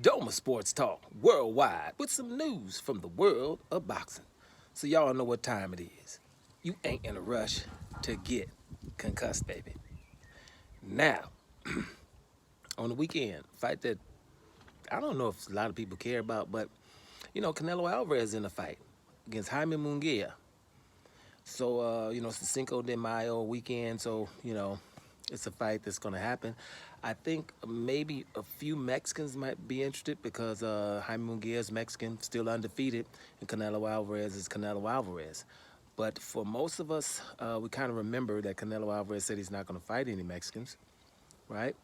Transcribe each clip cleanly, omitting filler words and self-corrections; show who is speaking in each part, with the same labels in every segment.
Speaker 1: Doma Sports Talk worldwide with some news from the world of boxing. So y'all know what time it is. You ain't in a rush to get concussed, baby. Now, on the weekend, fight that I don't know if a lot of people care about, but Canelo Alvarez in a fight against Jaime Munguia. So, it's the Cinco de Mayo weekend, so, it's a fight that's going to happen. I think maybe a few Mexicans might be interested because Jaime Munguia is Mexican, still undefeated, and Canelo Alvarez is Canelo Alvarez. But for most of us, we kind of remember that Canelo Alvarez said he's not going to fight any Mexicans, right?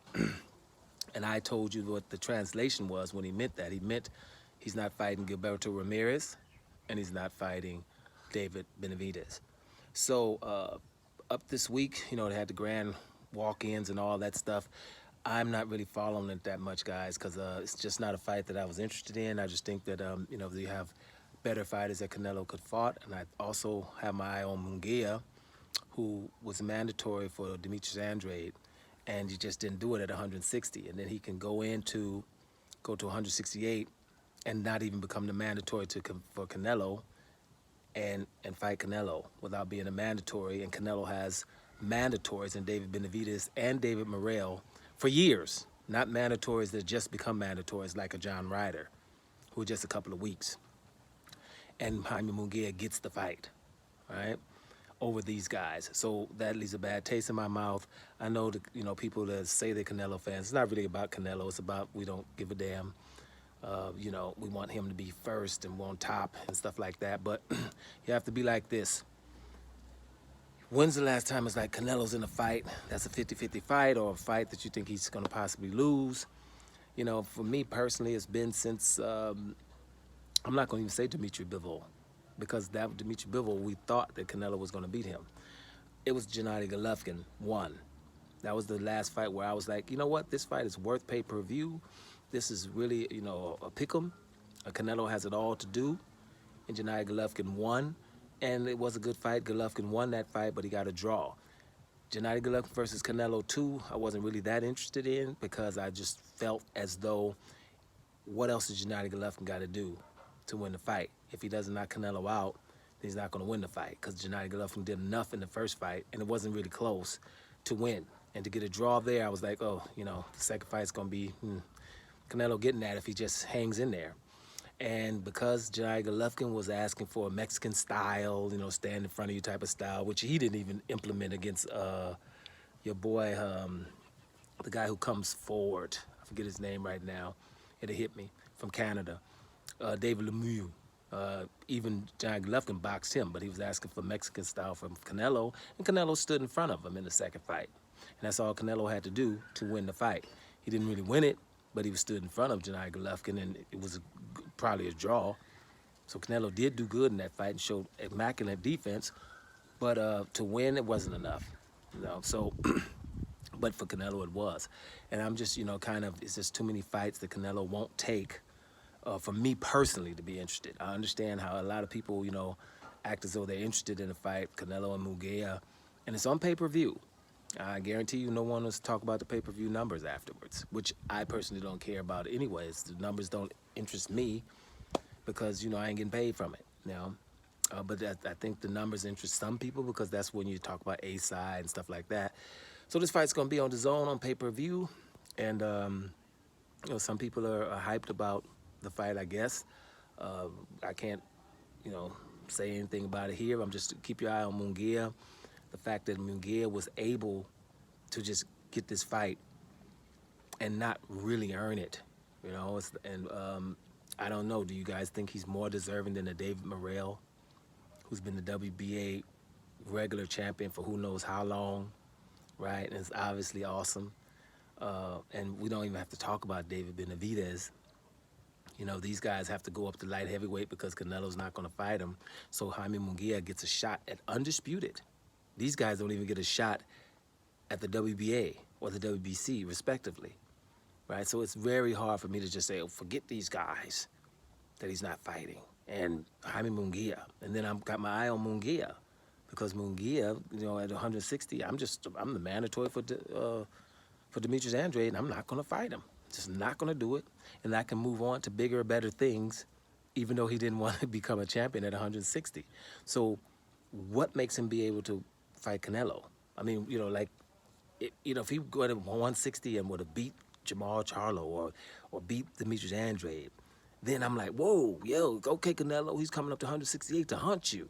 Speaker 1: And I told you what the translation was when he meant that. He meant he's not fighting Gilberto Ramirez, and he's not fighting David Benavidez. So up this week, they had the grand walk-ins and all that stuff. I'm not really following it that much, guys, because it's just not a fight that I was interested in. I just think that, you have better fighters that Canelo could fought. And I also have my eye on Munguia, who was mandatory for Demetrius Andrade, and he just didn't do it at 160. And then he can go to 168 and not even become the mandatory for Canelo and fight Canelo without being a mandatory. And Canelo has mandatories in David Benavidez and David Morrell for years, not mandatories that just become mandatories like a John Ryder, who just a couple of weeks. And Jaime Munguia gets the fight, right, over these guys. So that leaves a bad taste in my mouth. I know people that say they're Canelo fans. It's not really about Canelo. It's about we don't give a damn. We want him to be first and on top and stuff like that. But you have to be like this. When's the last time it's like Canelo's in a fight that's a 50-50 fight, or a fight that you think he's going to possibly lose? For me personally, it's been since, I'm not going to even say Dimitri Bivol, because that Dimitri Bivol, we thought that Canelo was going to beat him. It was Gennady Golovkin won. That was the last fight where I was like, you know what, this fight is worth pay-per-view. This is really, a pick'em. Canelo has it all to do, and Gennady Golovkin won. And it was a good fight. Golovkin won that fight, but he got a draw. Gennady Golovkin versus Canelo 2, I wasn't really that interested in, because I just felt as though, what else has Gennady Golovkin got to do to win the fight? If he doesn't knock Canelo out, then he's not going to win the fight, because Gennady Golovkin did enough in the first fight, and it wasn't really close, to win. And to get a draw there, I was like, oh, the second fight's going to be Canelo getting that if he just hangs in there. And because Gennady Golovkin was asking for a Mexican style, stand in front of you type of style, which he didn't even implement against your boy, the guy who comes forward. I forget his name right now. It'll hit me, from Canada, David Lemieux. Even Gennady Golovkin boxed him, but he was asking for Mexican style from Canelo, and Canelo stood in front of him in the second fight. And that's all Canelo had to do to win the fight. He didn't really win it, but he was stood in front of Gennady Golovkin, and it was probably a draw. So Canelo did do good in that fight and showed immaculate defense, but to win, it wasn't enough. So, but for Canelo, it was. And I'm just, it's just too many fights that Canelo won't take for me personally to be interested. I understand how a lot of people, act as though they're interested in a fight, Canelo and Munguia, and it's on pay-per-view. I guarantee you no one wants to talk about the pay-per-view numbers afterwards, which I personally don't care about anyways. The numbers don't interest me because, I ain't getting paid from it, But I think the numbers interest some people because that's when you talk about A-side and stuff like that. So this fight's going to be on DAZN on pay-per-view. And, some people are hyped about the fight, I guess. I can't, say anything about it here. I'm just keep your eye on Munguia. The fact that Munguia was able to just get this fight and not really earn it, I don't know. Do you guys think he's more deserving than a David Morrell, who's been the WBA regular champion for who knows how long, right? And it's obviously awesome. And we don't even have to talk about David Benavidez. These guys have to go up to light heavyweight because Canelo's not going to fight him. So Jaime Munguia gets a shot at undisputed. These guys don't even get a shot at the WBA or the WBC, respectively, right? So it's very hard for me to just say, oh, forget these guys that he's not fighting. And Jaime Munguia. And then I've got my eye on Munguia because Munguia, at 160, I'm the mandatory for Demetrius Andrade, and I'm not going to fight him. Just not gonna do it, and I can move on to bigger, better things, even though he didn't want to become a champion at 160. So, what makes him be able to fight Canelo? I mean, like, if he go to 160 and would have beat Jamal Charlo or beat Demetrius Andrade, then I'm like, whoa, yo, okay, Canelo, he's coming up to 168 to hunt you.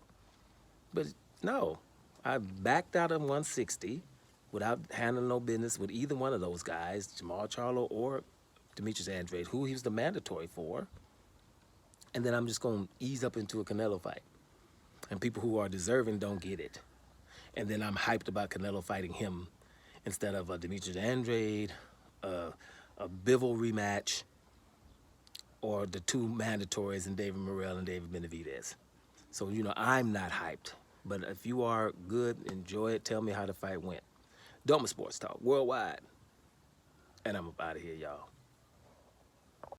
Speaker 1: But no, I backed out of 160 without handling no business with either one of those guys, Jamal Charlo or Demetrius Andrade, who he was the mandatory for. And then I'm just going to ease up into a Canelo fight. And people who are deserving don't get it. And then I'm hyped about Canelo fighting him instead of a Demetrius Andrade, a Bivol rematch, or the two mandatories in David Morrell and David Benavidez. So, I'm not hyped. But if you are good, enjoy it. Tell me how the fight went. Doma Sports Talk, worldwide. And I'm up out of here, y'all.